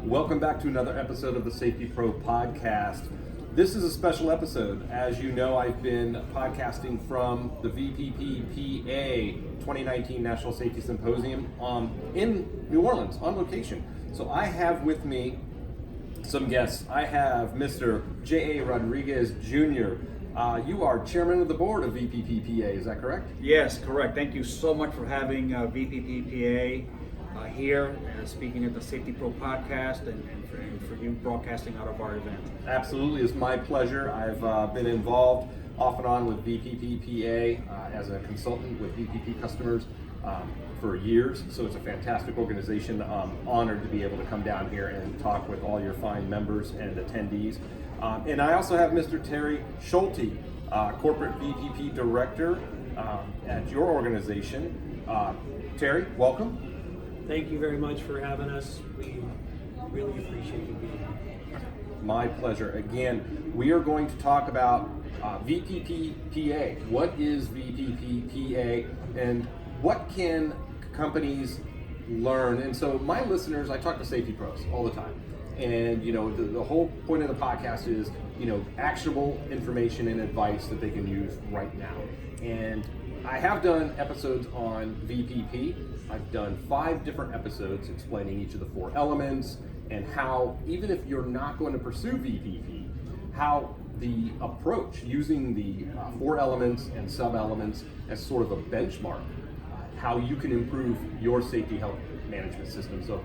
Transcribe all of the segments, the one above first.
Welcome back to another episode of the Safety Pro podcast. This is a special episode. As you know, I've been podcasting from the VPPPA 2019 National Safety Symposium in New Orleans on location. So I have with me some guests. I have Mr. J.A. Rodriguez Jr. You are chairman of the board of VPPPA, is that correct? Yes, correct. Thank you so much for having VPPPA here, speaking at the Safety Pro podcast, and for you broadcasting out of our event. Absolutely, it's my pleasure. I've been involved off and on with VPPPA as a consultant with VPP customers for years, so it's a fantastic organization. I'm honored to be able to come down here and talk with all your fine members and attendees. And I also have Mr. Terry Schulte, Corporate VPP Director at your organization. Terry, welcome. Thank you very much for having us. We really appreciate you being here. My pleasure. Again, we are going to talk about VPPPA. What is VPPPA and what can companies learn? And so my listeners, I talk to safety pros all the time. And the whole point of the podcast is, actionable information and advice that they can use right now. And I have done episodes on VPP. I've done 5 different episodes explaining each of the 4 elements and how, even if you're not going to pursue VPP, how the approach using the 4 elements and sub-elements as sort of a benchmark, how you can improve your safety health management system. So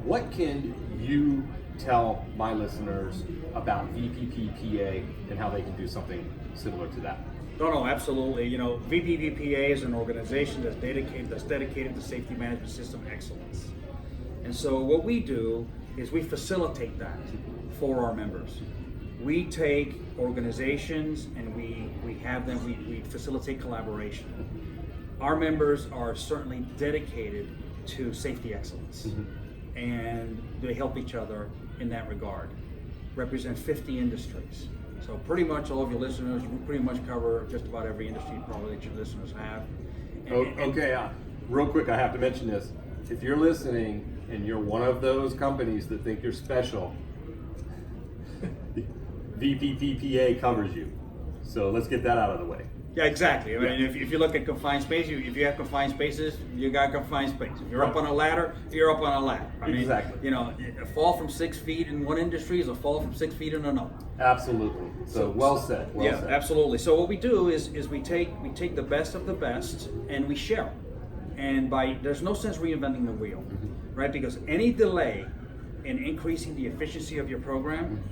what can you tell my listeners about VPPPA and how they can do something similar to that? No, absolutely. VPPPA is an organization that's dedicated to safety management system excellence. And so what we do is we facilitate that for our members. We take organizations and we facilitate collaboration. Our members are certainly dedicated to safety excellence, and they help each other in that regard. Represent 50 industries. So pretty much all of your listeners, we pretty much cover just about every industry probably that your listeners have. Real quick, I have to mention this. If you're listening and you're one of those companies that think you're special, VPPPA covers you. So let's get that out of the way. Yeah, exactly. I mean, if you look at confined space, if you have confined spaces, you got confined space. If you're up on a ladder, you're up on a ladder. Exactly. A fall from 6 feet in one industry is a fall from 6 feet in another. Absolutely. So well said. Well said. Absolutely. So what we do is we take the best of the best and we share it. And there's no sense reinventing the wheel, right? Because any delay in increasing the efficiency of your program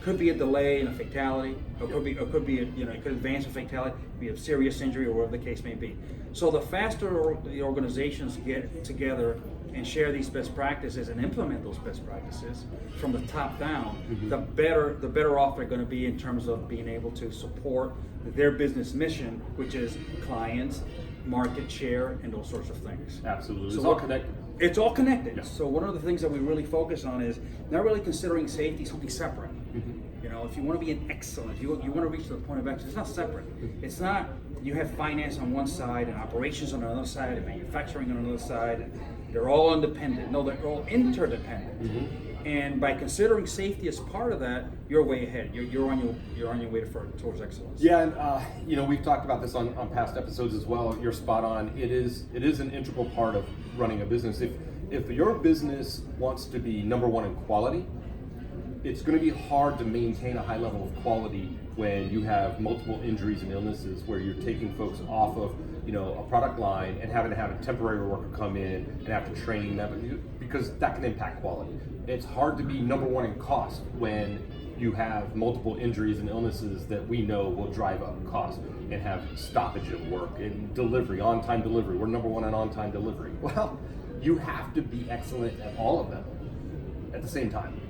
could be a delay in a fatality, or could be it could advance a fatality, be a serious injury, or whatever the case may be. So the faster the organizations get together and share these best practices and implement those best practices from the top down, the better off they're going to be in terms of being able to support their business mission, which is clients, market share, and those sorts of things. Absolutely. So it's all connected. It's all connected. Yeah. So one of the things that we really focus on is not really considering safety something separate. If you want to be an excellent, you want to reach the point of excellence, it's not separate. It's not you have finance on one side and operations on another side and manufacturing on another side. And they're all independent. No, they're all interdependent. And by considering safety as part of that, you're way ahead. You're on your way towards excellence. Yeah, and we've talked about this on past episodes as well. You're spot on. It is an integral part of running a business. If your business wants to be number one in quality, it's going to be hard to maintain a high level of quality when you have multiple injuries and illnesses where you're taking folks off of a product line and having to have a temporary worker come in and have to train them, because that can impact quality. It's hard to be number one in cost when you have multiple injuries and illnesses that we know will drive up cost and have stoppage of work and delivery, on-time delivery. We're number one in on-time delivery. Well, you have to be excellent at all of them at the same time.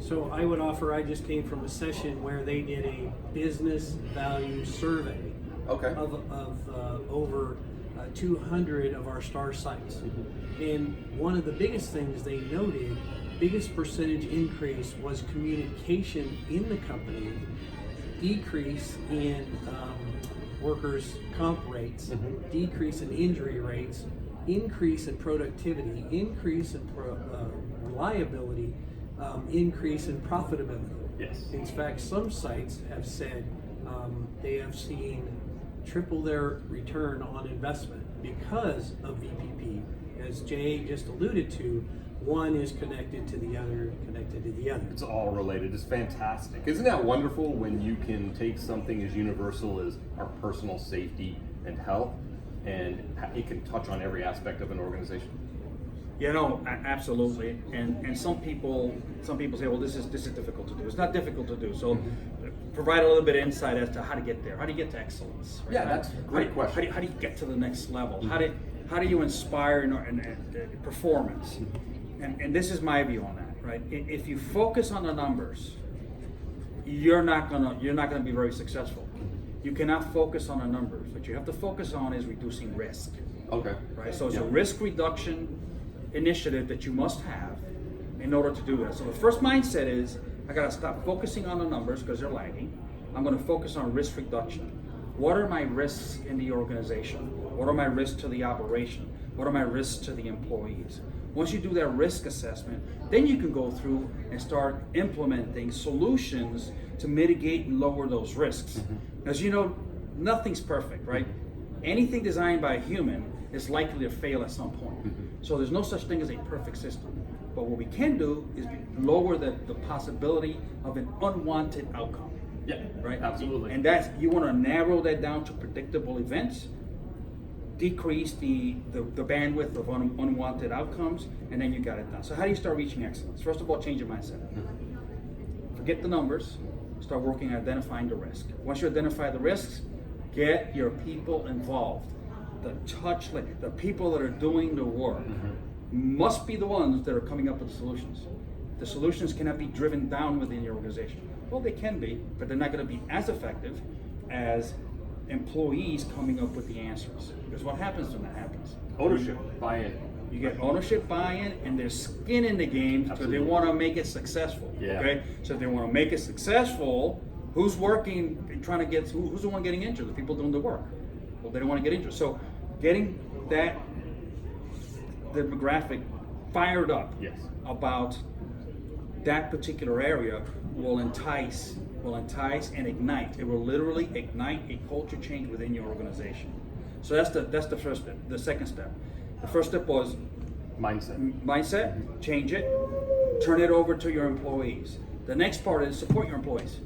So I would offer, I just came from a session where they did a business value survey of over 200 of our STAR sites. And one of the biggest things they noted, biggest percentage increase was communication in the company, decrease in workers' comp rates, decrease in injury rates, increase in productivity, increase in reliability, increase in profitability. Yes. In fact, some sites have said they have seen triple their return on investment because of VPP. As Jay just alluded to, one is connected to the other, connected to the other. It's all related. It's fantastic. Isn't that wonderful when you can take something as universal as our personal safety and health, and it can touch on every aspect of an organization? You know, absolutely. And some people say, well, this is difficult to do. It's not difficult to do. So provide a little bit of insight as to how to get there. How do you get to excellence? Right? Yeah, that's a great question. How do you get to the next level? How do you inspire performance? And this is my view on that, right? If you focus on the numbers, you're not gonna be very successful. You cannot focus on the numbers. What you have to focus on is reducing risk. Okay. Right. So it's a risk reduction initiative that you must have in order to do that. So the first mindset is I gotta stop focusing on the numbers because they're lagging. I'm gonna focus on risk reduction. What are my risks in the organization? What are my risks to the operation? What are my risks to the employees? Once you do that risk assessment, then you can go through and start implementing solutions to mitigate and lower those risks. As you know, nothing's perfect, right? Anything designed by a human is likely to fail at some point. So there's no such thing as a perfect system. But what we can do is lower the possibility of an unwanted outcome. Yeah, right? Absolutely. And that's, you want to narrow that down to predictable events, decrease the bandwidth of unwanted outcomes, and then you got it done. So how do you start reaching excellence? First of all, change your mindset. Forget the numbers, start working on identifying the risk. Once you identify the risks, get your people involved. The people that are doing the work must be the ones that are coming up with the solutions. The solutions cannot be driven down within your organization. Well, they can be, but they're not going to be as effective as employees coming up with the answers. Because what happens when that happens? Ownership, buy-in. You get ownership, buy-in, and there's skin in the game because they want to make it successful. Yeah. Okay, so if they want to make it successful, who's working and trying to get? Who's the one getting injured? The people doing the work. Well, they don't want to get injured. So, getting that demographic fired up about that particular area will entice and ignite. It will literally ignite a culture change within your organization. So that's the first step. The second step. The first step was mindset, change it, turn it over to your employees. The next part is support your employees,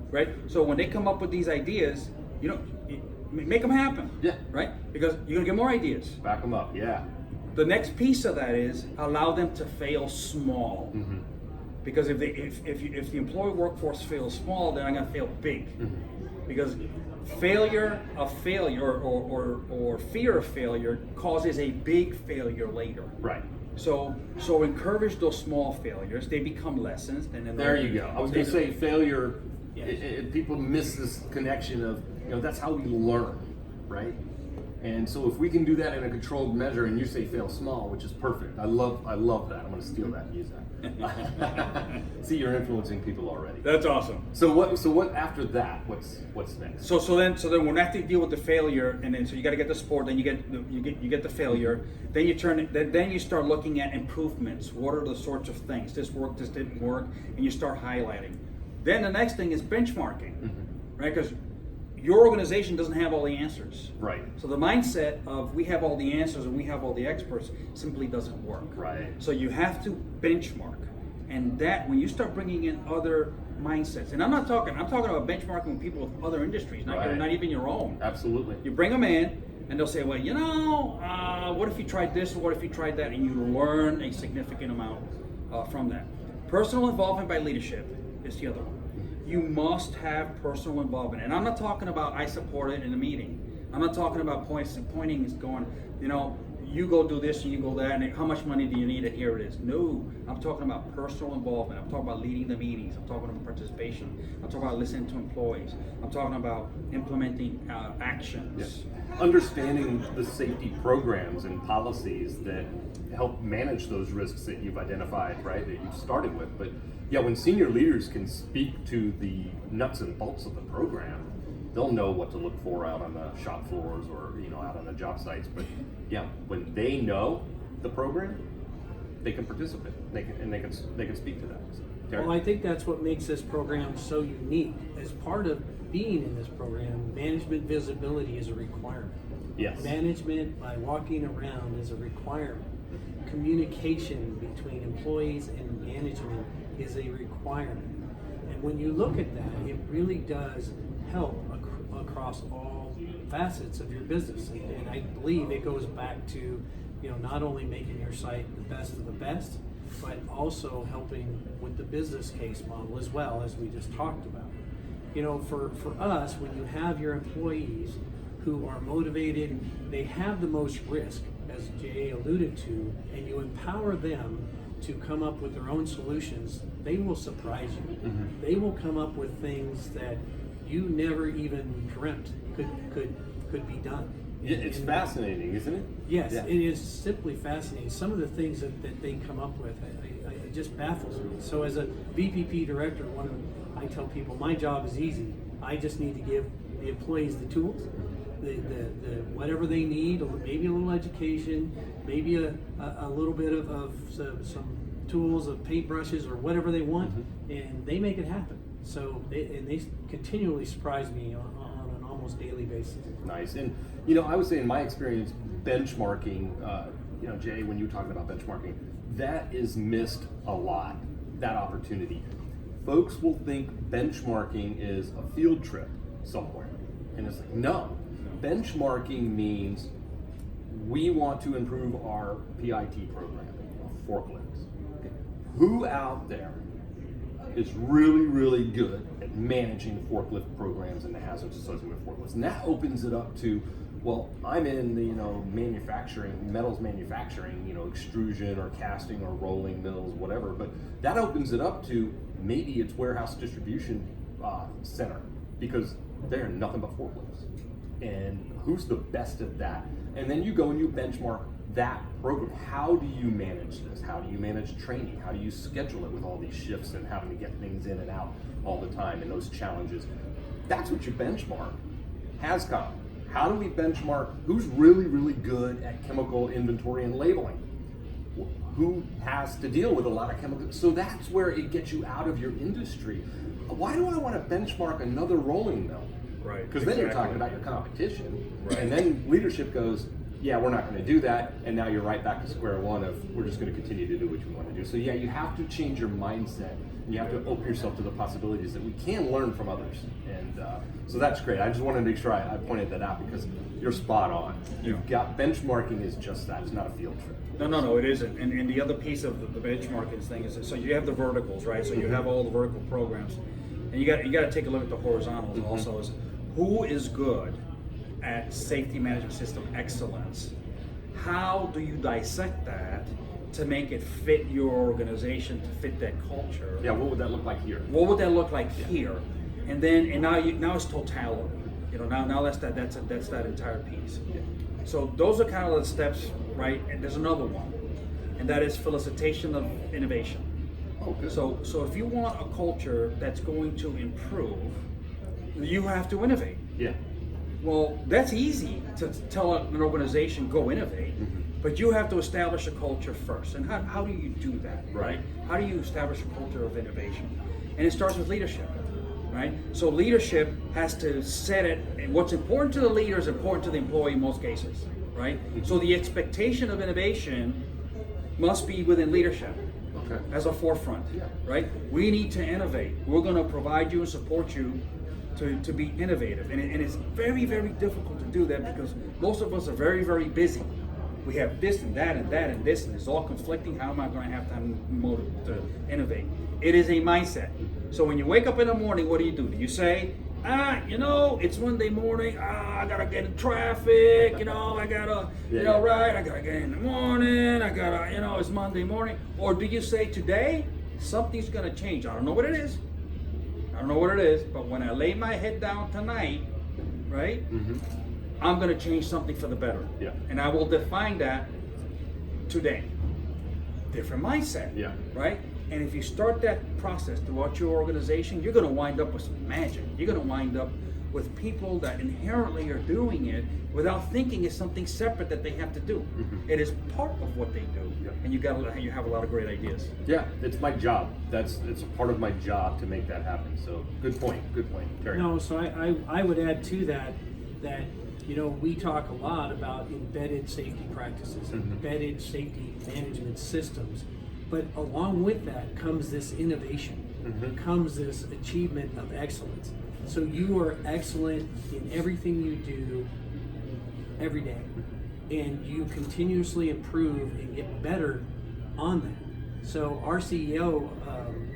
right? So when they come up with these ideas, make them happen, right? Because you're gonna get more ideas. Back them up, yeah. The next piece of that is allow them to fail small. Because if the employee workforce fails small, they're not gonna fail big. Because failure of failure or fear of failure causes a big failure later. Right. So encourage those small failures. They become lessons, and then there you go. I was going to say failure. People miss this connection of that's how we learn, right? And so if we can do that in a controlled measure, and you say fail small, which is perfect. I love that. I'm going to steal that and use that. See, you're influencing people already. That's awesome. So what after that? What's next? So then when after you deal with the failure, and then so you got to get the support, then you get the failure, then you start looking at improvements. What are the sorts of things? This worked, this didn't work, and you start highlighting. Then the next thing is benchmarking, right? Because your organization doesn't have all the answers. Right. So the mindset of we have all the answers and we have all the experts simply doesn't work. Right. So you have to benchmark. And that when you start bringing in other mindsets, and I'm talking about benchmarking with people with other industries, not even your own. Absolutely. You bring them in and they'll say, well, what if you tried this or what if you tried that? And you learn a significant amount from that. Personal involvement by leadership is the other one. You must have personal involvement. And I'm not talking about I support it in a meeting. I'm not talking about pointing is going, you go do this and you go that, and how much money do you need, and here it is. No, I'm talking about personal involvement. I'm talking about leading the meetings. I'm talking about participation. I'm talking about listening to employees. I'm talking about implementing actions. Yes. Understanding the safety programs and policies that help manage those risks that you've identified, right, that you've started with. But yeah, when senior leaders can speak to the nuts and bolts of the program, they'll know what to look for out on the shop floors or out on the job sites. But yeah, when they know the program, they can participate. They can speak to that. Well, I think that's what makes this program so unique. As part of being in this program, management visibility is a requirement. Yes. Management, by walking around, is a requirement. Communication between employees and management is a requirement. And when you look at that, it really does help across all facets of your business. And I believe it goes back to, not only making your site the best of the best, but also helping with the business case model as well, as we just talked about. For us, when you have your employees who are motivated, they have the most risk, as Jay alluded to, and you empower them to come up with their own solutions, they will surprise you. Mm-hmm. They will come up with things that you never even dreamt could be done. It's fascinating, isn't it? Yes, yeah. It is simply fascinating. Some of the things that they come up with, it just baffles me. So as a VPP director, I tell people my job is easy. I just need to give the employees the tools, the whatever they need, or maybe a little education, maybe a little bit of some tools of paintbrushes or whatever they want, and they make it happen. So they continually surprise me on an almost daily basis. Nice. And I would say in my experience, benchmarking, Jay, when you were talking about benchmarking, that is missed a lot, that opportunity. Folks will think benchmarking is a field trip somewhere. And it's like, no. Benchmarking means we want to improve our PIT program, forklifts. Okay. Who out there is really, really good at managing forklift programs and the hazards associated with forklifts? And that opens it up to, well, I'm in the manufacturing, metals manufacturing, extrusion or casting or rolling mills, whatever. But that opens it up to maybe it's warehouse distribution center, because they're nothing but forklifts. And who's the best at that? And then you go and you benchmark that program. How do you manage this? How do you manage training? How do you schedule it with all these shifts and having to get things in and out all the time and those challenges? That's what you benchmark. HAZCOM. How do we benchmark who's really, really good at chemical inventory and labeling? Who has to deal with a lot of chemicals? So that's where it gets you out of your industry. Why do I want to benchmark another rolling mill? Right. Because then you're talking about your competition, right. And then leadership goes, yeah, we're not going to do that, and now you're right back to square one of we're just going to continue to do what you want to do. So yeah, you have to change your mindset. You have to open yourself to the possibilities that we can learn from others, and so that's great. I just wanted to make sure I pointed that out because you're spot on. You've got benchmarking is just that. It's not a field trip. No, it isn't. And the other piece of the benchmarking thing is so you have the verticals, right? So you have all the vertical programs, and you got to take a look at the horizontals also. Is who is good at safety management system excellence? How do you dissect that to make it fit your organization, to fit that culture? Yeah, what would that look like here? What would that look like here? And now it's totality. Now that's that entire piece. Yeah. So those are kind of the steps, right? And there's another one, and that is felicitation of innovation. Oh, good. So if you want a culture that's going to improve, you have to innovate. Yeah. Well, that's easy to tell an organization go innovate, but you have to establish a culture first. And how do you do that, right? How do you establish a culture of innovation? And it starts with leadership, right? So leadership has to set it, and what's important to the leader is important to the employee in most cases, right? So the expectation of innovation must be within leadership. Okay. As a forefront, right? We need to innovate. We're going to provide you and support you to be innovative. And it's very, very difficult to do that because most of us are very, very busy. We have this and that and that and this, and it's all conflicting. How am I going to have time to innovate? It is a mindset. So when you wake up in the morning, what do? Do you say, it's Monday morning, I gotta get in traffic, I gotta, I gotta get in the morning, it's Monday morning? Or do you say, today, something's gonna change? I don't know what it is. But when I lay my head down tonight, right, I'm gonna change something for the better. Yeah. And I will define that today. Different mindset. Yeah. Right? And if you start that process throughout your organization, you're going to wind up with some magic. You're going to wind up with people that inherently are doing it without thinking it's something separate that they have to do. It is part of what they do, and you have a lot of great ideas. Yeah, it's my job. It's a part of my job to make that happen. So good point, Terry. No, so I would add to that we talk a lot about embedded safety practices, embedded safety management systems, but along with that comes this innovation, comes this achievement of excellence. So you are excellent in everything you do every day, and you continuously improve and get better on that. So our CEO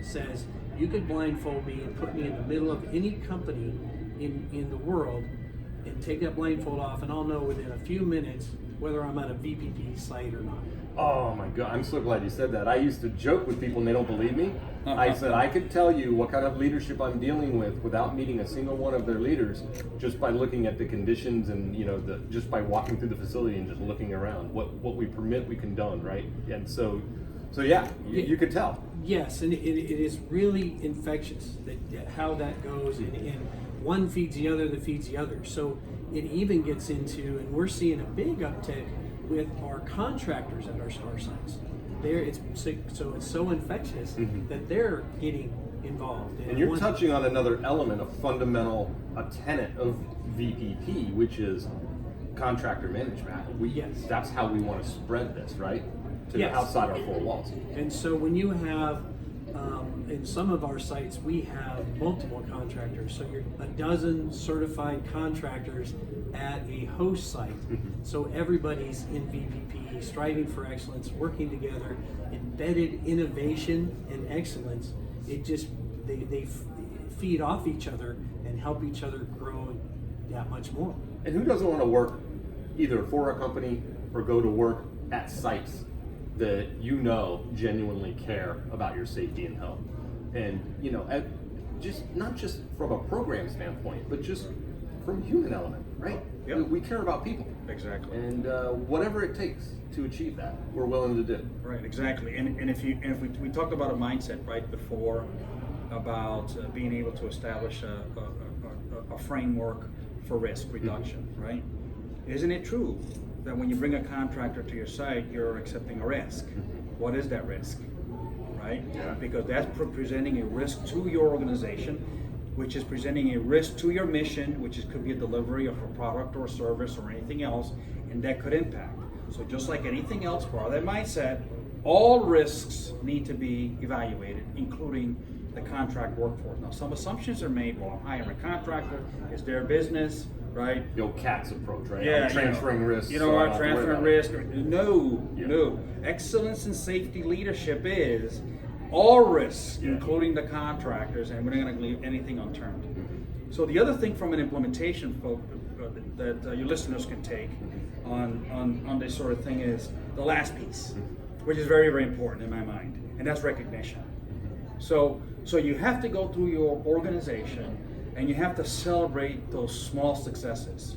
says, you could blindfold me and put me in the middle of any company in the world and take that blindfold off, and I'll know within a few minutes whether I'm at a VPP site or not. Oh my God, I'm so glad you said that. I used to joke with people and they don't believe me. I said I could tell you what kind of leadership I'm dealing with without meeting a single one of their leaders, just by looking at the conditions and just by walking through the facility and just looking around. What we permit, we condone, right? And so yeah, you could tell. Yes, and it is really infectious that how that goes, and one feeds the other that feeds the other. So it even gets into, and we're seeing a big uptick with our contractors at our STAR sites. It's so infectious that they're getting involved. And you're touching on another element, a tenet of VPP, which is contractor management. That's how we want to spread this, right? Outside our four walls. And so when you have, in some of our sites, we have multiple contractors. So you're a dozen certified contractors at a host site. So everybody's in VPP, striving for excellence, working together, embedded innovation and excellence. It just, they feed off each other and help each other grow that much more. And who doesn't want to work either for a company or go to work at sites that genuinely care about your safety and health? And just not just from a program standpoint, but just from a human element, right? Yep. We care about people. Exactly. And whatever it takes to achieve that, we're willing to do. Right, exactly. And if we talked about a mindset right before about being able to establish a framework for risk reduction, right? Isn't it true that when you bring a contractor to your site, you're accepting a risk? What is that risk, right? Yeah. Because that's presenting a risk to your organization, which is presenting a risk to your mission, which could be a delivery of a product or a service or anything else, and that could impact. So just like anything else, part of that mindset, all risks need to be evaluated, including the contract workforce. Now, some assumptions are made. Well, I'm hiring a contractor. It's their business, right? The old CATS approach, right? Yeah, transferring risk. Transferring risk. No. Excellence in safety leadership is all risks, including the contractors, and we're not going to leave anything unturned. So the other thing from an implementation that your listeners can take on this sort of thing is the last piece, which is very, very important in my mind, and that's recognition. So you have to go through your organization and you have to celebrate those small successes.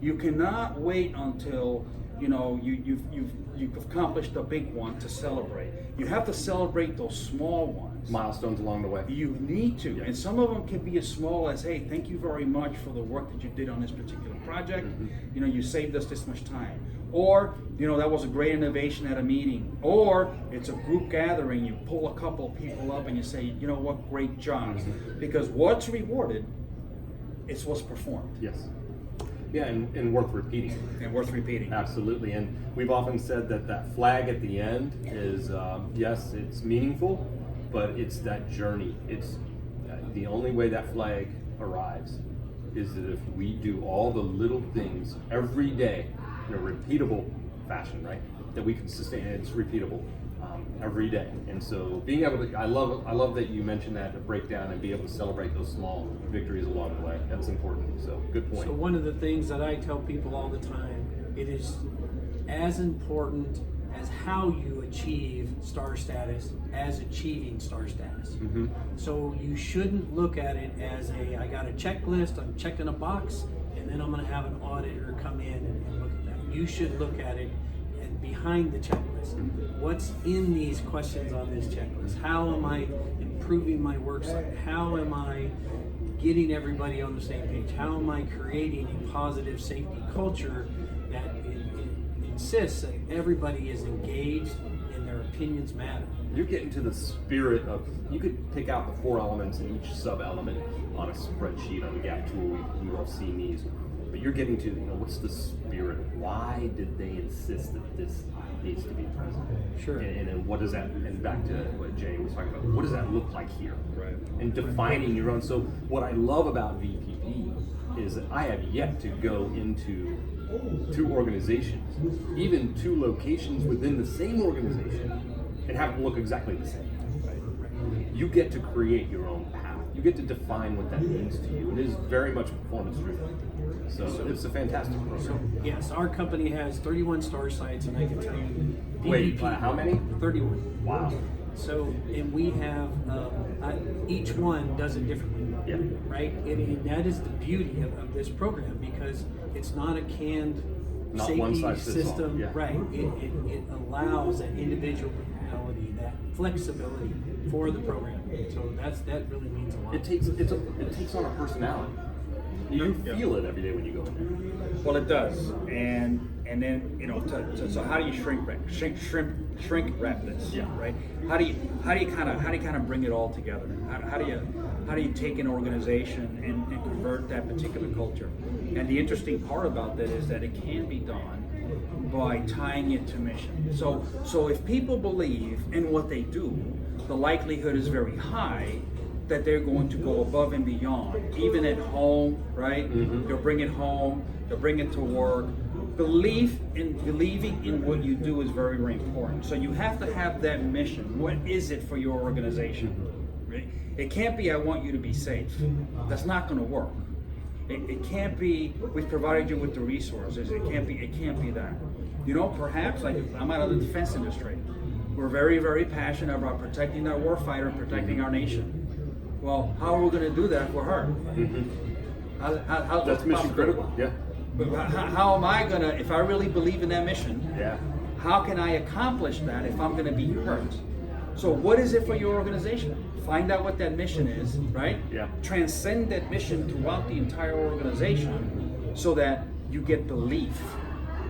You cannot wait until you've accomplished a big one to celebrate. You have to celebrate those small ones. Milestones along the way. You need to. And some of them can be as small as, hey, thank you very much for the work that you did on this particular project. You saved us this much time. Or, that was a great innovation at a meeting. Or it's a group gathering, you pull a couple of people up and you say, you know what, great job. Because what's rewarded is what's performed. Yes. Yeah, and worth repeating. Absolutely. And we've often said that flag at the end is, yes, it's meaningful, but it's that journey. It's the only way that flag arrives is that if we do all the little things every day in a repeatable fashion, right? That we can sustain, and it's repeatable every day. And so being able to, I love that you mentioned that, to break down and be able to celebrate those small victories along the way. That's important. So good point. So one of the things that I tell people all the time, it is as important as how you achieve STAR status as achieving STAR status. So you shouldn't look at it as I got a checklist, I'm checking a box, and then I'm going to have an auditor come in and look at that. You should look at it and behind the checklist. What's in these questions on this checklist? How am I improving my work site? How am I getting everybody on the same page? How am I creating a positive safety culture that insists that everybody is engaged and their opinions matter? You're getting to the spirit of, you could pick out the 4 elements in each sub-element on a spreadsheet on the Gap tool, we've all seen these, but you're getting to, what's the spirit? Why did they insist that this needs to be present? Sure. And then what does that, and back to what Jay was talking about, what does that look like here? Right. And defining your own. So what I love about VPP is that I have yet to go into 2 organizations, even 2 locations within the same organization, and have them look exactly the same. Right? You get to create your own path. You get to define what that means to you. It is very much performance driven. So it's a fantastic program. Yes, our company has 31 star sites, and I can tell you. Wait, how many? 31. Wow. So, and we have, each one does it differently. Yeah. Right? And that is the beauty of this program, because it's not a canned Not safety one size fits all. system. Yeah. Right. It allows that individuality, that flexibility for the program. So that really means a lot. It takes on a personality. You feel it every day when you go in there. Well, it does, and then so how do you shrink wrap this? Yeah. Right. How do you kind of bring it all together? How do you take an organization and convert that particular culture? And the interesting part about that is that it can be done by tying it to mission. So if people believe in what they do, the likelihood is very high that they're going to go above and beyond, even at home, right? Mm-hmm. They'll bring it home, they'll bring it to work. Believing in what you do is very, very important. So you have to have that mission. What is it for your organization? Right? It can't be, I want you to be safe. That's not going to work. It can't be, we've provided you with the resources. It can't be that. Perhaps, like, I'm out of the defense industry. We're very, very passionate about protecting our warfighter, protecting our nation. Well, how are we going to do that if we're hurt? Mm-hmm. How's That's mission critical. Yeah. But how am I gonna, if I really believe in that mission, Yeah. how can I accomplish that if I'm gonna be hurt? So what is it for your organization? Find out what that mission is, right? Yeah. Transcend that mission throughout the entire organization so that you get belief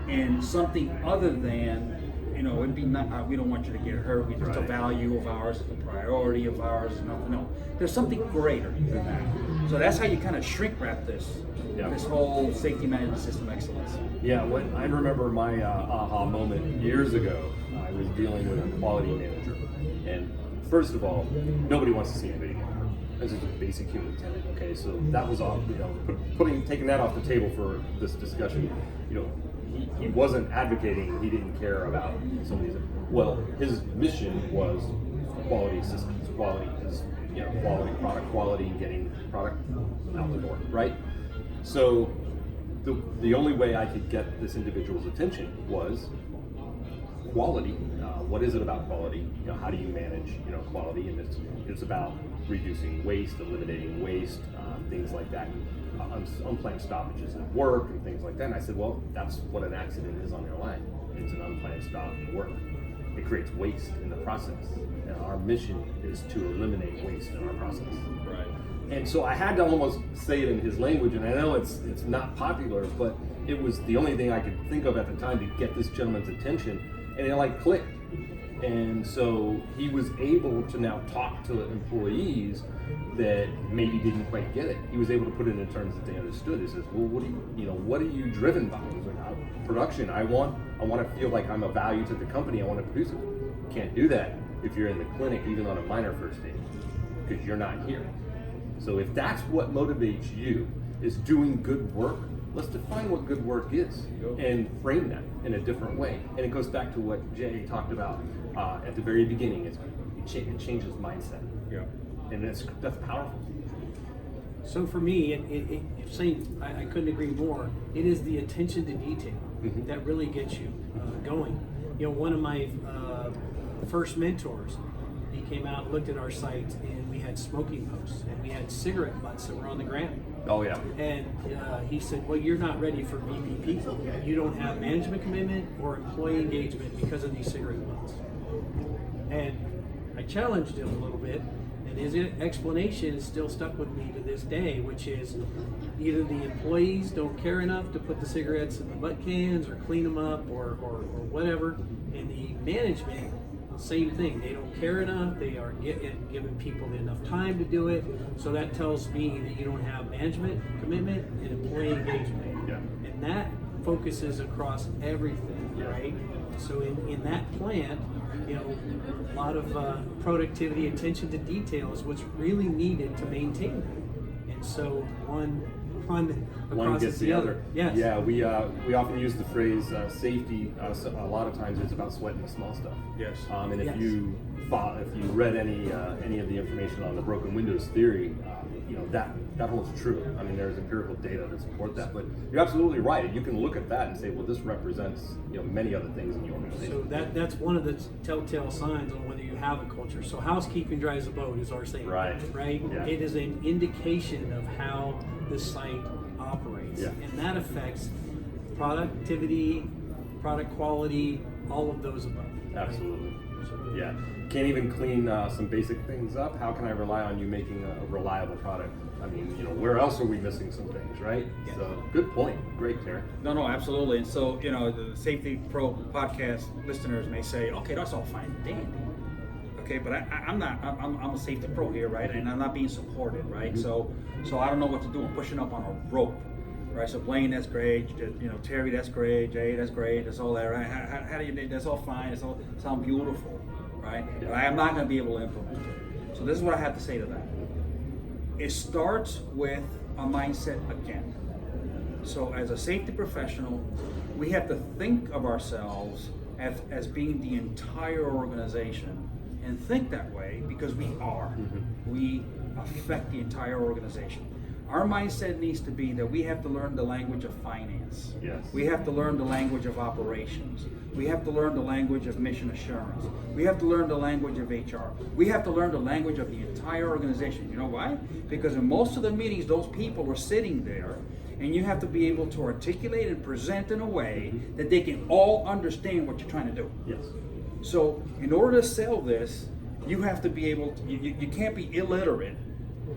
in something other than, it'd be not, we don't want you to get hurt, it's a value of ours, it's a priority of ours, no. There's something greater than that. So that's how you kind of shrink wrap this whole safety management system excellence. Yeah, when I remember my aha moment years ago, I was dealing with a quality manager, and first of all, nobody wants to see anybody get hurt. This is a basic human tenet. Okay, so that was all. Taking that off the table for this discussion. He wasn't advocating. He didn't care about some of these. Well, his mission was quality systems, quality is quality, product quality, and getting product out the door, right? So the only way I could get this individual's attention was quality. What is it about quality? How do you manage quality? And it's about reducing waste, eliminating waste, things like that. Unplanned stoppages at work and things like that. And I said, well, that's what an accident is on your line. It's an unplanned stop at work. It creates waste in the process. And our mission is to eliminate waste in our process. Right. And so I had to almost say it in his language, and I know it's not popular, but it was the only thing I could think of at the time to get this gentleman's attention, and it clicked. And so he was able to now talk to employees that maybe didn't quite get it. He was able to put it in terms that they understood. He says, "Well, what are you driven by?" He was like, "Production. I want to feel like I'm a value to the company. I want to produce it." You can't do that if you're in the clinic, even on a minor first aid, because you're not here. So if that's what motivates you, is doing good work, let's define what good work is and frame that in a different way. And it goes back to what Jay talked about at the very beginning. It changes mindset. Yeah. And that's powerful. So for me, I couldn't agree more. It is the attention to detail that really gets you going. One of my first mentors, he came out and looked at our site, and we had smoking posts, and we had cigarette butts that were on the ground. Oh yeah. And he said, well, you're not ready for VPP. You don't have management commitment or employee engagement because of these cigarette butts. And I challenged him a little bit And his explanation is still stuck with me to this day, which is either the employees don't care enough to put the cigarettes in the butt cans or clean them up or whatever, and the management, same thing. They don't care enough. They are giving people enough time to do it. So that tells me that you don't have management commitment and employee engagement. Yeah. And that focuses across everything, right? So in that plant, you know, a lot of productivity, attention to detail is what's really needed to maintain that. And so one gets the other. Yes. Yeah, we often use the phrase safety. So a lot of times it's about sweating the small stuff. Yes. And if Yes. you read any of the information on the broken windows theory, you know that holds true. I mean, there's empirical data to support that. But you're absolutely right. You can look at that and say, well, this represents many other things in your organization. So that's one of the telltale signs on whether you have a culture. So housekeeping drives the boat is our saying. Right. Right. Yeah. It is an indication of how the site operates, Yeah. and that affects productivity, product quality, all of those above. Absolutely. Yeah. Can't even clean some basic things up. How can I rely on you making a reliable product? I mean, where else are we missing some things, right? Yeah. So good point. Great, Terry. No, absolutely. And so, the Safety Pro podcast listeners may say, okay, that's all fine and dandy. Okay, but I'm not. I'm a safety pro here, right? And I'm not being supported, right? Mm-hmm. So I don't know what to do. I'm pushing up on a rope, right? So Blaine, that's great. Terry, that's great. Jay, that's great. That's all that, right? How do you? That's all fine. It's all sound beautiful, right? Yeah. But I am not going to be able to implement it. So this is what I have to say to that. It starts with a mindset again. So as a safety professional, we have to think of ourselves as being the entire organization, and think that way because we are. We affect the entire organization. Our mindset needs to be that we have to learn the language of finance. Yes. We have to learn the language of operations. We have to learn the language of mission assurance. We have to learn the language of HR. We have to learn the language of the entire organization. You know why? Because in most of the meetings, those people are sitting there, and you have to be able to articulate and present in a way that they can all understand what you're trying to do. Yes. So in order to sell this, you have to be able to, you can't be illiterate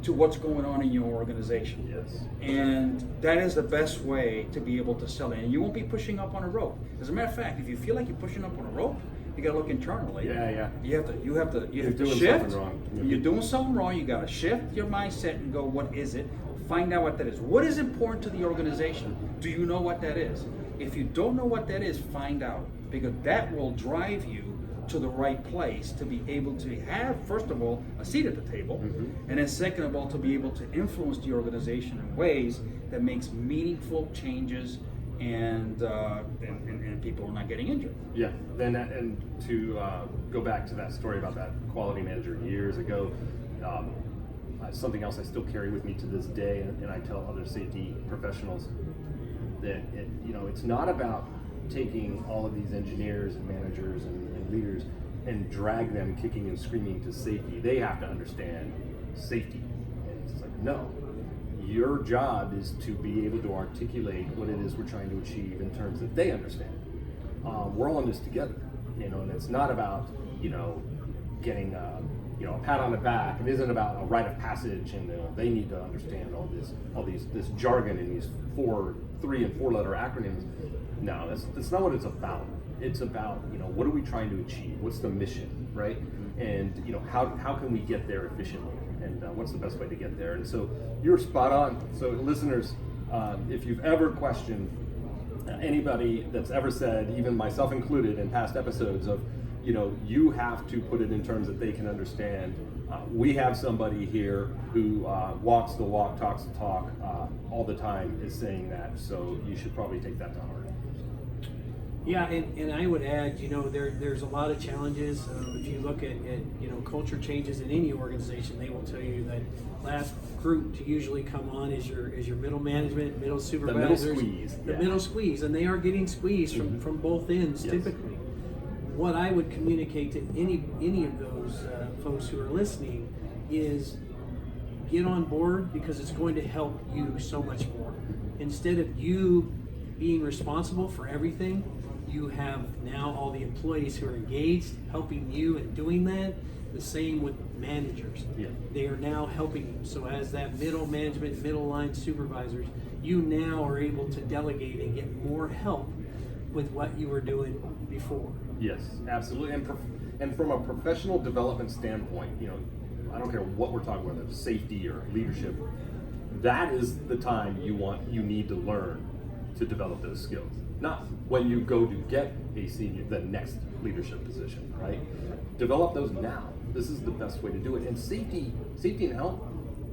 to what's going on in your organization. Yes. And that is the best way to be able to sell it. And you won't be pushing up on a rope. As a matter of fact, if you feel like you're pushing up on a rope, you gotta look internally. Yeah. You have to doing shift. something wrong. You're doing something wrong. You gotta shift your mindset and go, what is it? Find out what that is. What is important to the organization? Do you know what that is? If you don't know what that is, find out, because that will drive you to the right place to be able to have, first of all, a seat at the table, and then second of all, to be able to influence the organization in ways that makes meaningful changes and people are not getting injured. Yeah. And to go back to that story about that quality manager years ago, something else I still carry with me to this day, and I tell other safety professionals that it's not about taking all of these engineers and managers and leaders and drag them kicking and screaming to safety. They have to understand safety. And it's like, no, your job is to be able to articulate what it is we're trying to achieve in terms that they understand. We're all in this together, and it's not about, getting a pat on the back. It isn't about a rite of passage, and they need to understand this jargon and these 3 and 4 letter acronyms. No, that's not what it's about. It's about, what are we trying to achieve? What's the mission, right? And, how can we get there efficiently? And what's the best way to get there? And so you're spot on. So listeners, if you've ever questioned anybody that's ever said, even myself included in past episodes of, you have to put it in terms that they can understand. We have somebody here who walks the walk, talks the talk all the time is saying that. So you should probably take that to heart. Yeah, and I would add, there's a lot of challenges. If you look at culture changes in any organization, they will tell you that last group to usually come on is your middle management, middle supervisors, the middle squeeze, middle squeeze, and they are getting squeezed from both ends typically. What I would communicate to any of those folks who are listening is get on board, because it's going to help you so much more. Instead of you being responsible for everything, you have now all the employees who are engaged, helping you in doing that. The same with managers. Yeah. They are now helping you. So as that middle management, middle line supervisors, you now are able to delegate and get more help with what you were doing before. Yes, absolutely. And from a professional development standpoint, you know, I don't care what we're talking about, safety or leadership, that is the time you need to learn to develop those skills. Not when you go to get the next leadership position, right? Develop those now. This is the best way to do it. And safety and health,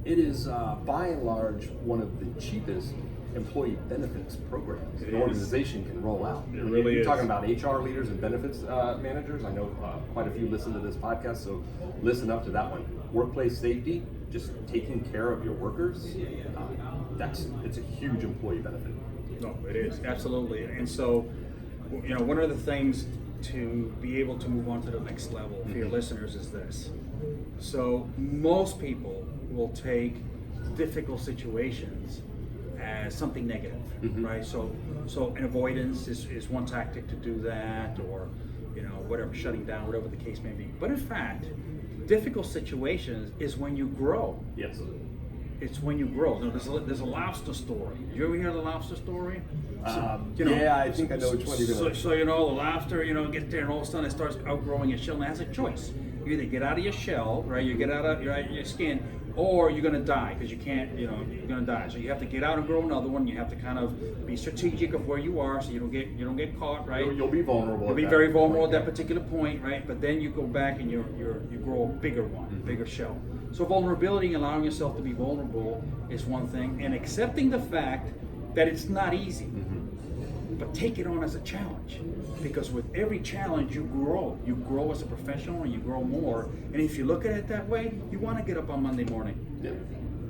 it is by and large one of the cheapest employee benefits programs an organization can roll out. It really You're is. talking about HR leaders and benefits managers. I know quite a few listen to this podcast, so listen up to that one. Workplace safety, just taking care of your workers, it's a huge employee benefit. No, it is, absolutely. And so, you know, one of the things to be able to move on to the next level for your listeners is this. So most people will take difficult situations as something negative, right? So an avoidance is one tactic to do that, or, you know, whatever, shutting down, whatever the case may be. But in fact, difficult situations is when you grow. Yes. It's when you grow. You know, there's a lobster story. Did you ever hear the lobster story? You know, yeah, I think I know which one you're going to. So you know, the lobster, you know, gets there and all of a sudden it starts outgrowing its shell, and it has a choice. You either get out of your shell, right? You get out of your skin, or you're going to die because you can't. You know, you're going to die. So you have to get out and grow another one. You have to kind of be strategic of where you are, so you don't get caught, right? You'll be vulnerable. You'll be very vulnerable at that particular point, right? But then you go back and you grow a bigger one, bigger shell. So vulnerability, allowing yourself to be vulnerable, is one thing, and accepting the fact that it's not easy, but take it on as a challenge, because with every challenge you grow. You grow as a professional, and you grow more. And if you look at it that way, you want to get up on Monday morning. Yeah.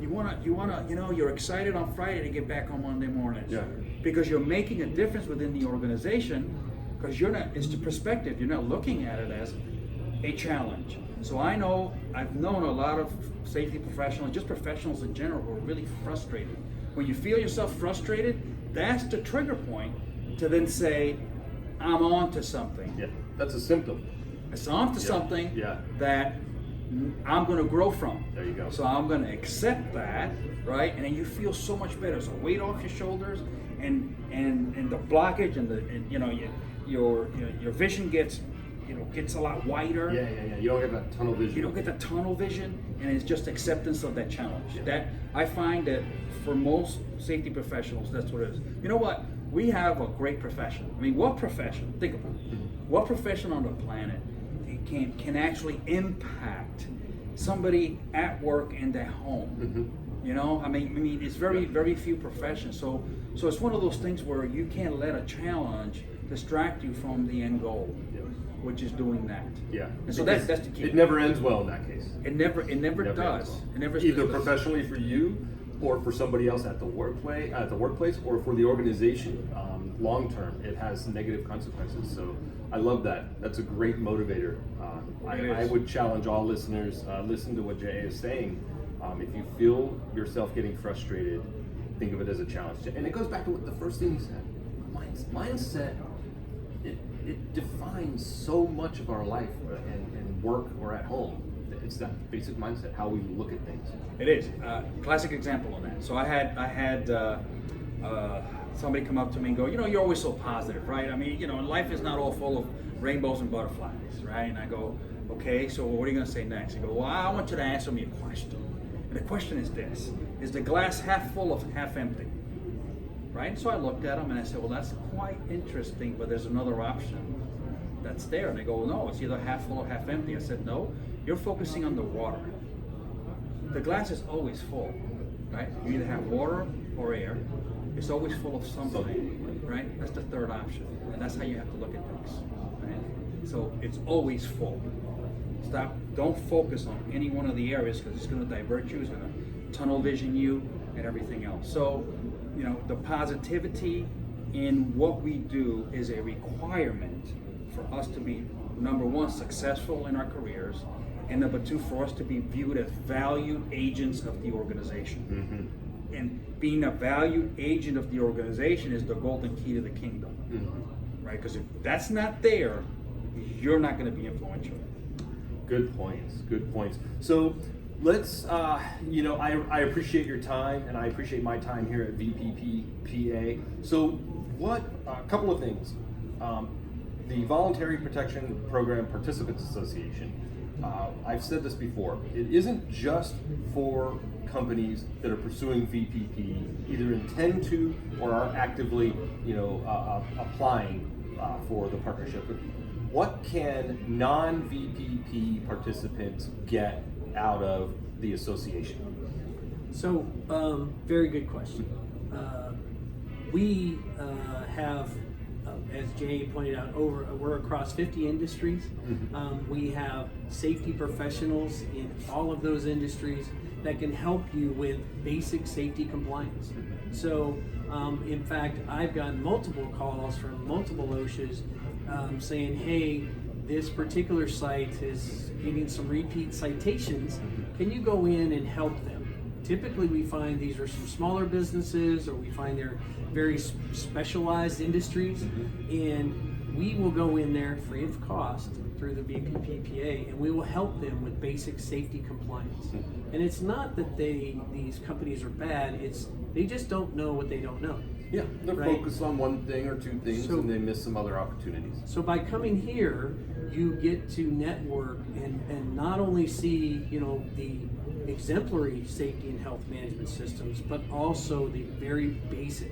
You want to, you know, you're excited on Friday to get back on Monday mornings. Yeah. Because you're making a difference within the organization. Because it's the perspective. You're not looking at it as a challenge. So I've known a lot of safety professionals, just professionals in general, who are really frustrated. When you feel yourself frustrated, that's the trigger point to then say, I'm on to something. Yeah, that's a symptom. It's on to something Yeah. that I'm going to grow from. There you go. So I'm going to accept that, right? And then you feel so much better. So weight off your shoulders, and the blockage and you know your vision gets a lot wider. Yeah. You don't get that tunnel vision. You don't get the tunnel vision, and it's just acceptance of that challenge. That I find that for most safety professionals, that's what it is. You know what? We have a great profession. I mean, what profession? Think about it. What profession on the planet can actually impact somebody at work and at home? You know, I mean, it's very few professions. So it's one of those things where you can't let a challenge distract you from the end goal, which is doing that. Yeah. And so that's the key. It never ends well in that case. It never does. ends well. It never Either does. professionally for you, or for somebody else at the workplace, or for the organization. Long term, it has negative consequences. So I love that. That's a great motivator. I would challenge all listeners. Listen to what Jay is saying. If you feel yourself getting frustrated, think of it as a challenge. And it goes back to what the first thing you said. Mindset. It defines so much of our life and work or at home. It's that basic mindset, how we look at things. It is. Classic example on that. So I had somebody come up to me and go, you know, you're always so positive, right? I mean, you know, life is not all full of rainbows and butterflies, right? And I go, okay, so what are you going to say next? He goes, well, I want you to answer me a question. And the question is this: is the glass half full or half empty? Right? So I looked at him and I said, well, that's quite interesting, but there's another option that's there. And they go, no, it's either half full or half empty. I said, no, you're focusing on the water. The glass is always full, right? You either have water or air. It's always full of something, right? That's the third option. And that's how you have to look at things, right? So it's always full. Don't focus on any one of the areas, because it's going to divert you, it's going to tunnel vision you, and everything else. So, you know, the positivity in what we do is a requirement for us to be, number one, successful in our careers, and number two, for us to be viewed as valued agents of the organization. And being a valued agent of the organization is the golden key to the kingdom, right? Because if that's not there, you're not going to be influential. Good points. Good points. So let's, I appreciate your time, and I appreciate my time here at VPPPA. So a couple of things. The Voluntary Protection Program Participants Association, I've said this before, it isn't just for companies that are pursuing VPP, either intend to or are actively, applying for the partnership. But what can non-VPP participants get out of the association? So, very good question. We have, as Jay pointed out, we're across 50 industries. We have safety professionals in all of those industries that can help you with basic safety compliance. So, in fact, I've gotten multiple calls from multiple OSHAs saying, hey, this particular site is getting some repeat citations. Can you go in and help them? Typically, we find these are some smaller businesses, or we find they're very specialized industries, and we will go in there free of cost through the VPPPA, and we will help them with basic safety compliance. And it's not that these companies are bad; it's they just don't know what they don't know. Yeah, they're focused on one thing or two things, and they miss some other opportunities. So by coming here, you get to network and not only see the exemplary safety and health management systems, but also the very basic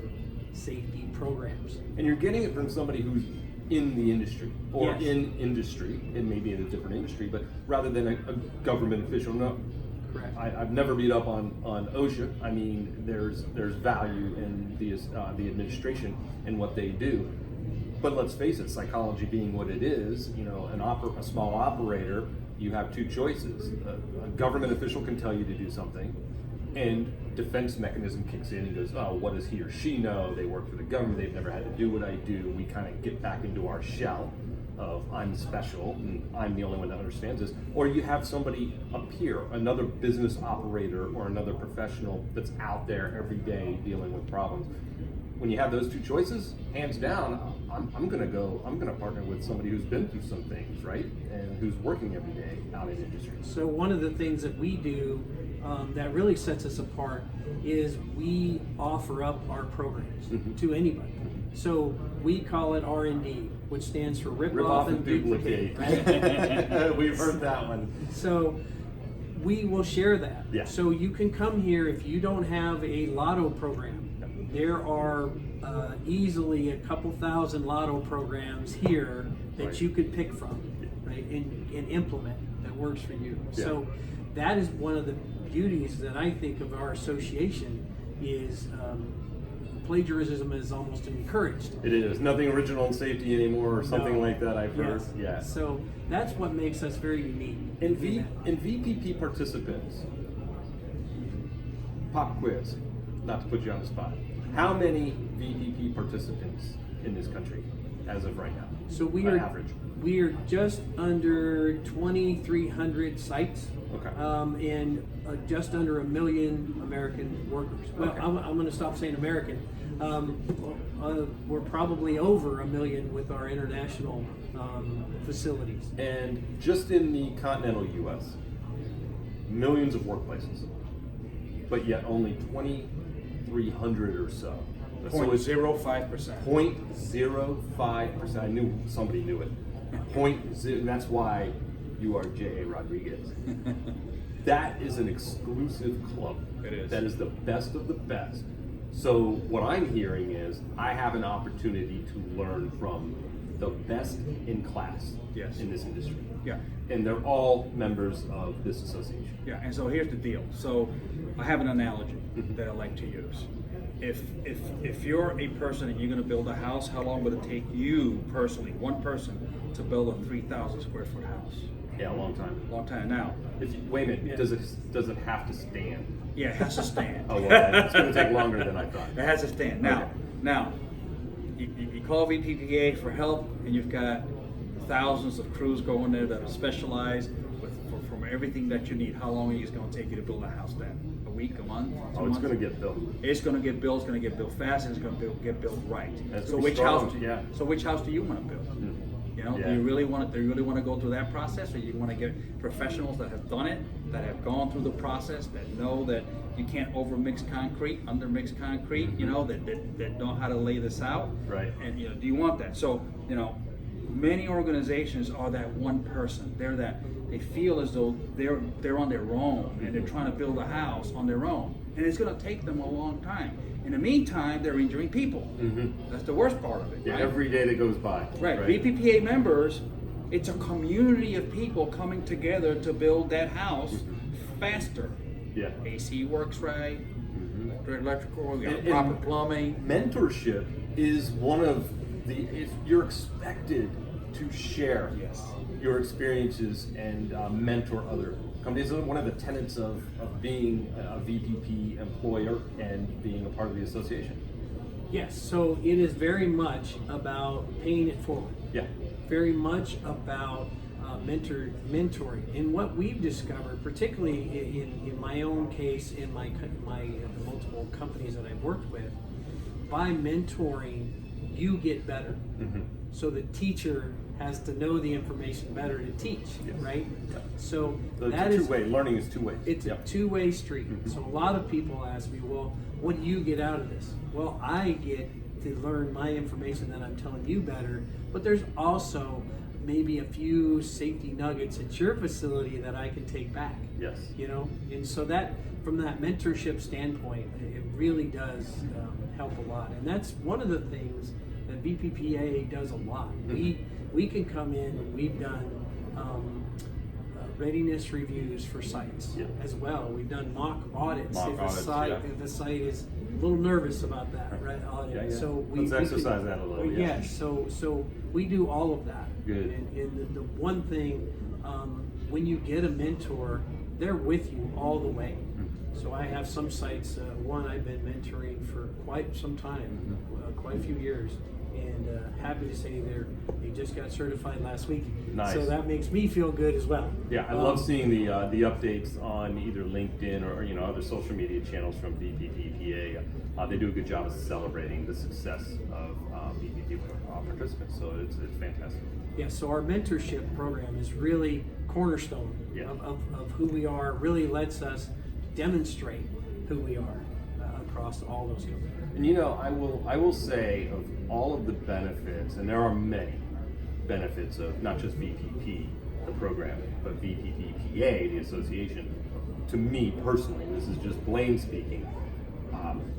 safety programs. And you're getting it from somebody who's in the industry, or Yes. in industry, and maybe in a different industry, but rather than a government official. No, Correct. I've never beat up on OSHA. I mean, there's value in the administration and what they do. But let's face it, psychology being what it is, a small operator, you have two choices. A government official can tell you to do something, and defense mechanism kicks in and goes, oh, what does he or she know? They work for the government, they've never had to do what I do. We kind of get back into our shell of I'm special and I'm the only one that understands this. Or you have somebody up here, another business operator or another professional that's out there every day dealing with problems. When you have those two choices, hands down, I'm gonna partner with somebody who's been through some things, right? And who's working every day out in industry. So one of the things that we do that really sets us apart is we offer up our programs to anybody. So we call it R&D, which stands for rip off and duplicate. Right? We've heard that one. So we will share that. Yeah. So you can come here if you don't have a lotto program. There are easily a couple thousand lotto programs here that you could pick from, right, and implement that works for you. Yeah. So that is one of the beauties that I think of our association is plagiarism is almost encouraged. It is. Nothing original in safety anymore or something like that, I've heard. Yes. Yeah. So that's what makes us very unique. And VPP participants, pop quiz, not to put you on the spot. How many VPP participants in this country as of right now? So average. We are just under 2,300 sites. Okay. And just under 1 million American workers. Well, Okay. I'm going to stop saying American. We're probably over 1 million with our international facilities. And just in the continental U.S., millions of workplaces, but yet only 2,300 or so. So it's 0.05%. 0.05%. I knew somebody knew it. And that's why you are J.A. Rodriguez. That is an exclusive club. It is. That is the best of the best. So what I'm hearing is I have an opportunity to learn from the best in class in this industry. Yeah. And they're all members of this association. Yeah, and so here's the deal. So I have an analogy that I like to use. If you're a person and you're going to build a house, how long would it take you personally, one person, to build a 3,000 square foot house? Yeah, a long time. Long time now. Wait a minute, does it have to stand? Yeah, it has to stand. Oh, well, it's going to take longer than I thought. It has to stand. Now, you call VPPA for help, and you've got thousands of crews going there that are specialized from everything that you need. How long is it going to take you to build a house then? A week, a month? 2 months? Oh, it's going to get built. It's going to get built. It's going to get built fast, and it's going to get built right. That's So gonna be which strong, house? yeah. So which house do you want to build? You know, do you really want to go through that process, or you want to get professionals that have done it, that have gone through the process, that know that you can't overmix concrete, undermix concrete, you know, that know how to lay this out. Right. And you know, do you want that? So, you know, many organizations are that one person. They feel as though they're on their own, and they're trying to build a house on their own, and it's going to take them a long time. In the meantime, they're injuring people. That's the worst part of it. Yeah, right? every day that goes by. Right. VPPA members, it's a community of people coming together to build that house faster. Yeah. AC works right, electrical, you got proper plumbing. Mentorship is one of you're expected to share your experiences and mentor other companies. One of the tenets of being a VPP employer and being a part of the association. Yes, so it is very much about paying it forward. Yeah. Very much about mentoring. And what we've discovered, particularly in my own case, in my multiple companies that I've worked with, by mentoring, you get better. So the teacher has to know the information better to teach, right? Yeah. So that is two-way. Learning is two ways. It's a two-way street. So a lot of people ask me, well, what do you get out of this? Well, I get to learn my information that I'm telling you better, but there's also maybe a few safety nuggets at your facility that I can take back. Yes. You know, and so that, from that mentorship standpoint, it really does help a lot. And that's one of the things that VPPA does a lot. We can come in, and we've done readiness reviews for sites as well. We've done mock audits if the site is a little nervous about that, right? Audit. So let's exercise that a little. Yes. So we do all of that. Good. And the one thing, when you get a mentor, they're with you all the way. So I have some sites, one I've been mentoring for quite some time, quite a few years, and happy to say they just got certified last week. Nice. So that makes me feel good as well. Yeah, I love seeing the updates on either LinkedIn or other social media channels from VPPPA. They do a good job of celebrating the success of VPP participants, so it's fantastic. Yeah, so our mentorship program is really cornerstone of who we are. Really lets us demonstrate who we are across all those companies. And you know, I will say, of all of the benefits, and there are many benefits of not just VPP, the program, but VPPPA, the association. To me personally, this is just Blaine speaking.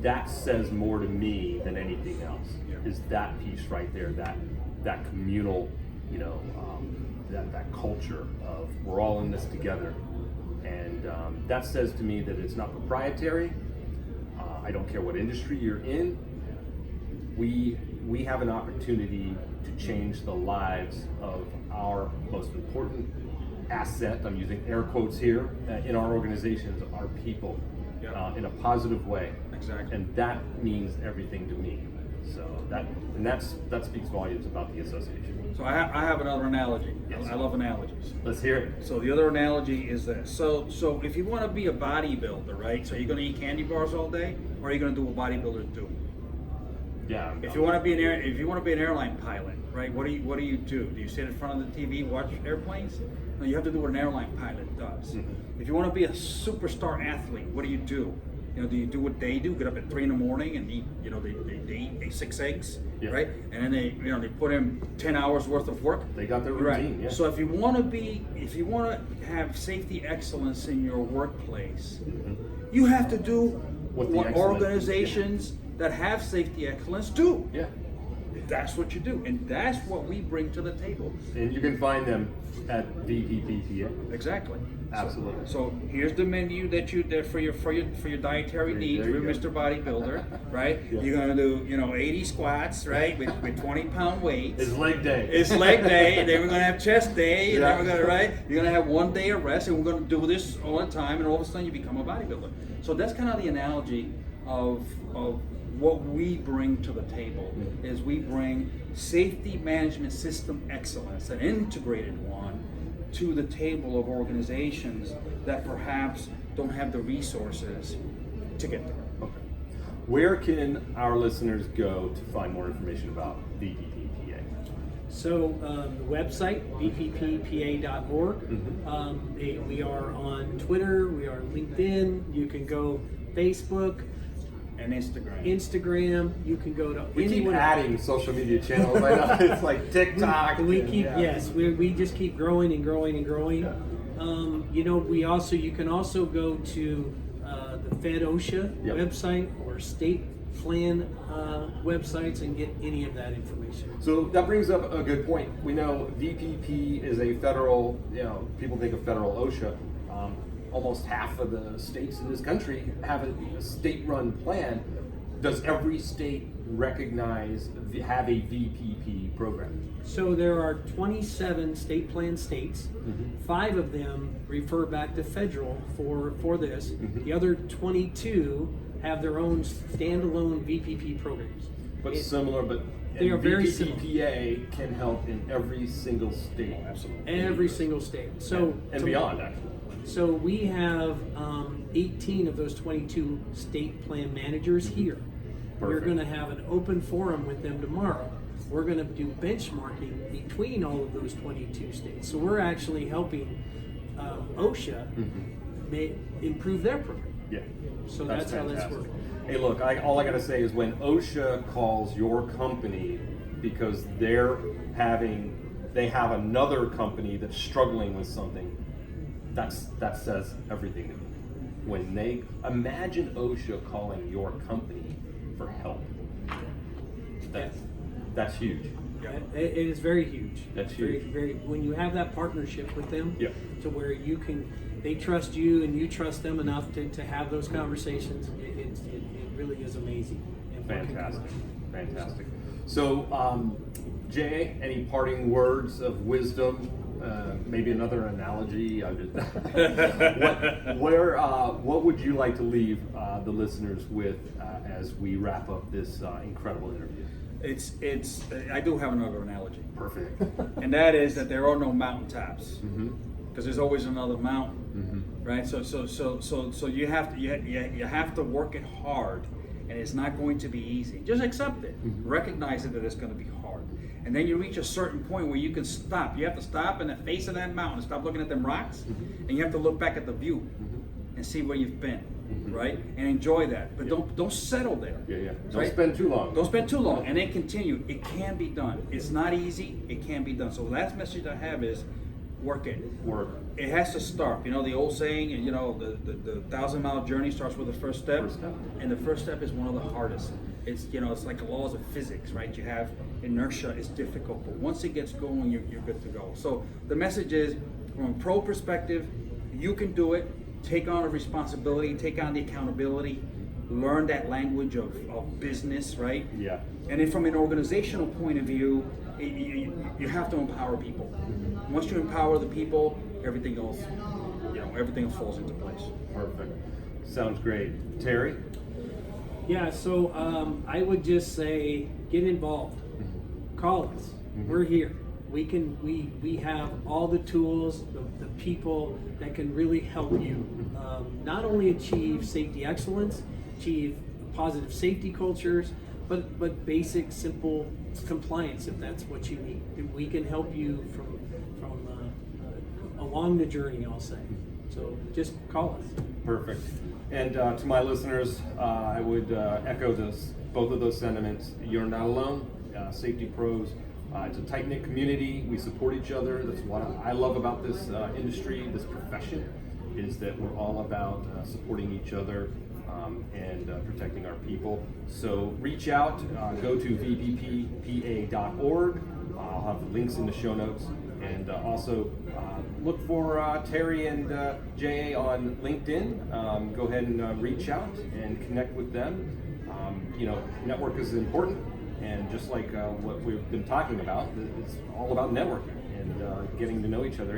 That says more to me than anything else. Is that piece right there, that communal, that culture of we're all in this together, and that says to me that it's not proprietary. I don't care what industry you're in. We have an opportunity to change the lives of our most important asset, I'm using air quotes here, in our organizations, our people, in a positive way. Exactly. And that means everything to me. So that speaks volumes about the association. So I have another analogy. Yes. I love analogies. Let's hear it. So the other analogy is this. So if you want to be a bodybuilder, right? So you're going to eat candy bars all day, or are you going to do what bodybuilders do? Yeah. If you want to be an airline pilot, right? What do you do? Do you sit in front of the TV, watch airplanes? No, you have to do what an airline pilot does. If you want to be a superstar athlete, what do you do? Do you do what they do? Get up at 3 a.m. and eat. They eat 6 eggs, right? And then they put in 10 hours worth of work. They got their routine. Right. Yeah. So if you want to have safety excellence in your workplace, you have to do what organizations that have safety excellence do. Yeah. That's what you do, and that's what we bring to the table. And you can find them at VPPPA. Exactly. Absolutely. So here's the menu that for your dietary needs, for Mr. Bodybuilder, right? You're gonna do 80 squats, right, with 20-pound weights. It's leg day. It's leg day, and then we're gonna have chest day, and then we're gonna you're gonna have 1 day of rest, and we're gonna do this all the time, and all of a sudden you become a bodybuilder. So that's kind of the analogy of what we bring to the table. Is we bring safety management system excellence, an integrated one, to the table of organizations that perhaps don't have the resources to get there. Okay. Where can our listeners go to find more information about VPPPA? So the website, VPPPA.org. We are on Twitter, we are on LinkedIn, you can go Facebook, And Instagram. you can go to We keep anyone. adding social media channels. I know it's like TikTok. We and- keep yeah. yes, we just keep growing and growing and growing. You can also go to the Fed OSHA Yep. website or state plan websites and get any of that information. So that brings up a good point. We know VPP is a federal, people think of federal OSHA. Almost half of the states in this country have a state-run plan. Does every state have a VPP program? So there are 27 state plan states. 5 of them refer back to federal for this. The other 22 have their own standalone VPP programs. But It- similar, but They are very similar. VPPPA can help in every single state. Absolutely. Every single state. So and so- beyond, actually. So we have 18 of those 22 state plan managers here. We're Perfect. going to have an open forum with them tomorrow. We're going to do benchmarking between all of those 22 states. So we're actually helping OSHA improve their program. Yeah. So that's how that's fantastic. working. Hey, look, all I got to say is when OSHA calls your company because they have another company that's struggling with something, that says everything to me. When they imagine OSHA calling your company for help, that's huge. It is very huge. That's very, huge. very. When you have that partnership with them, Yeah. to where they trust you and you trust them enough to have those conversations. It really is amazing. And working Fantastic, together. fantastic. So, Jay, any parting words of wisdom? Maybe another analogy. What would you like to leave the listeners with as we wrap up this incredible interview? I do have another analogy. Perfect. And that is that there are no mountaintops. Because there's always another mountain, right? So you have to work it hard, and it's not going to be easy. Just accept it. Recognize that it's going to be hard, and then you reach a certain point where you can stop. You have to stop in the face of that mountain, stop looking at them rocks, and you have to look back at the view and see where you've been, right? And enjoy that, but don't settle there. Yeah. Don't Right? spend too long. Don't spend too long, and then continue. It can be done. It's not easy. It can be done. So the last message I have is work it. Work. It has to start. The old saying, the 1,000-mile journey starts with the first step. And the first step is one of the hardest. It's like the laws of physics, right? You have inertia, it's difficult, but once it gets going, you're good to go. So the message is, from a pro perspective, you can do it. Take on a responsibility, take on the accountability, learn that language of business, right? Yeah. And then from an organizational point of view, you have to empower people. Once you empower the people, everything else falls into place. Perfect. Sounds great. Terry? Yeah, so I would just say get involved. Call us. We're here. We have all the tools, the people that can really help you not only achieve safety excellence, achieve positive safety cultures, but basic, simple compliance if that's what you need. And we can help you from along the journey, I'll say. So just call us. Perfect. And to my listeners, I would echo both of those sentiments. You're not alone. Safety pros. It's a tight-knit community. We support each other. That's what I love about this industry, this profession, is that we're all about supporting each other and protecting our people. So reach out. Go to VPPPA.org. I'll have links in the show notes. And also look for Terry and Jay on LinkedIn. Go ahead and reach out and connect with them. Network is important, and just like what we've been talking about, it's all about networking and getting to know each other.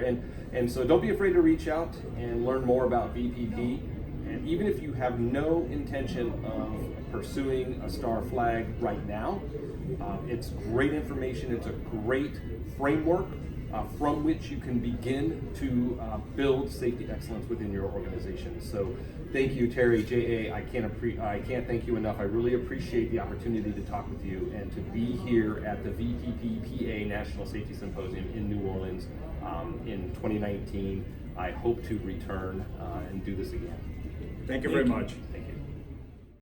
And so don't be afraid to reach out and learn more about VPP. And even if you have no intention of pursuing a STAR flag right now, It's great information. It's a great framework from which you can begin to build safety excellence within your organization. So thank you, Terry, J.A. I can't thank you enough. I really appreciate the opportunity to talk with you and to be here at the VPPPA National Safety Symposium in New Orleans in 2019. I hope to return and do this again. Thank you very much.